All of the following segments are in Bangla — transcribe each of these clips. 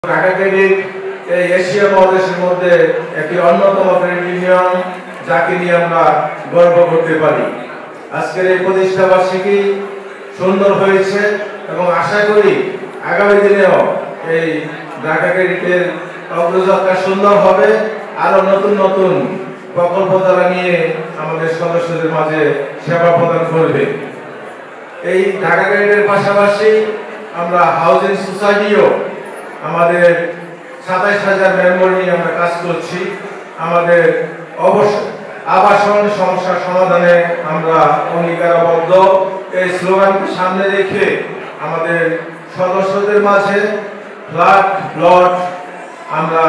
ঢাকা ক্রেডিট এই এশিয়া মহাদেশের মধ্যে একটি অন্যতম ক্রেডিট ইউনিয়ন, যাকে নিয়ে আমরা গর্ব করতে পারি। আজকের এই প্রতিষ্ঠা বার্ষিকী সুন্দর হয়েছে এবং আশা করি আগামী দিনেও এই ঢাকা ক্রেডিটের অগ্রযাত্রা সুন্দর হবে। আরো নতুন নতুন প্রকল্প দ্বারা নিয়ে আমাদের সদস্যদের মাঝে সেবা প্রদান করবে। এই ঢাকা ক্রেডিটের পাশাপাশি আমরা হাউজিং সোসাইটিও আমাদের ২৭,০০০ মেম্বার নিয়ে আমরা কাজ করছি। আমাদের আবাসন সমস্যার সমাধানে আমরা অঙ্গীকারবদ্ধ। এই স্লোগানকে সামনে রেখে আমাদের সদস্যদের মাঝে ফ্ল্যাট প্লট আমরা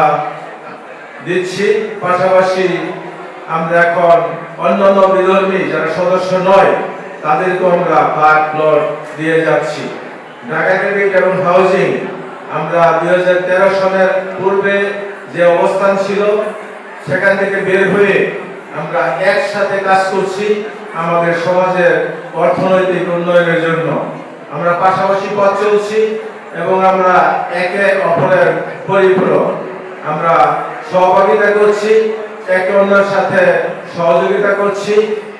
দিচ্ছি। পাশাপাশি আমরা এখন অন্যান্য বিধর্মী যারা সদস্য নয় তাদেরকেও আমরা ফ্ল্যাট প্লট দিয়ে যাচ্ছি। ঢাকা ক্রেডিট এবং হাউজিং আমরা ২০১৩ সনের পূর্বে যে অবস্থান ছিল সেখান থেকে বের হয়ে আমরা একসাথে কাজ করছি আমাদের সমাজের অর্থনৈতিক উন্নয়নের জন্য। আমরা পাশাপাশি পথ চলছি এবং আমরা একে অপরের পরিপূরক। আমরা সহযোগিতা করছি, একে অন্যের সাথে সহযোগিতা করছি।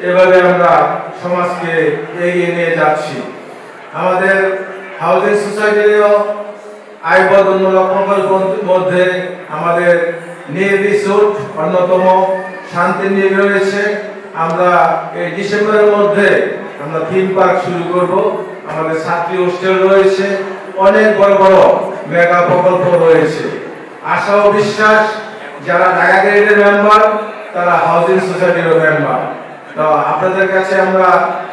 এভাবে আমরা সমাজকে এগিয়ে নিয়ে যাচ্ছি। আমাদের হাউজিং সোসাইটিরও আয়বদনমূলক প্রকল্পের মধ্যে আমাদের নির্বিশুট অন্যতম শান্তি নিয়ে রয়েছে। আমরা এই ডিসেম্বরের মধ্যে আমরা থিম পার্ক শুরু করব। আমাদের ছাত্রী হোস্টেল রয়েছে, অনেক বড় বড় মেগা প্রকল্প রয়েছে। আশা ও বিশ্বাস যারা ঢাকা ক্রেডিটের মেম্বার তারা হাউজিং সোসাইটির মেম্বার। তো আপনাদের কাছে আমরা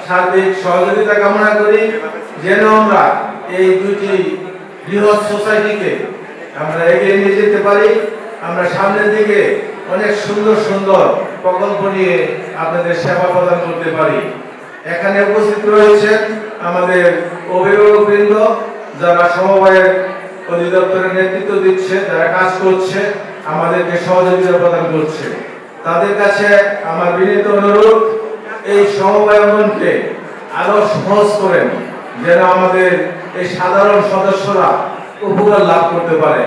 সার্বিক সহযোগিতা কামনা করি যেন আমরা এই দুটি বৃহৎ সোসাইটিকে আমরা এগিয়ে নিয়ে যেতে পারি। আমরা সামনের দিকে অনেক সুন্দর সুন্দর প্রকল্প নিয়ে আপনাদের সেবা প্রদান করতে পারি। এখানে উপস্থিত রয়েছেন আমাদের অভিভাবকবৃন্দ যারা সমবায়ের অধিদপ্তরের নেতৃত্ব দিচ্ছে, যারা কাজ করছে, আমাদেরকে সহযোগিতা প্রদান করছে। তাদের কাছে আমার বিনীত অনুরোধ এই সমবায় অঙ্গনকে আরো সহজ করেন যেন আমাদের এই সাধারণ সদস্যরা উপকার লাভ করতে পারে।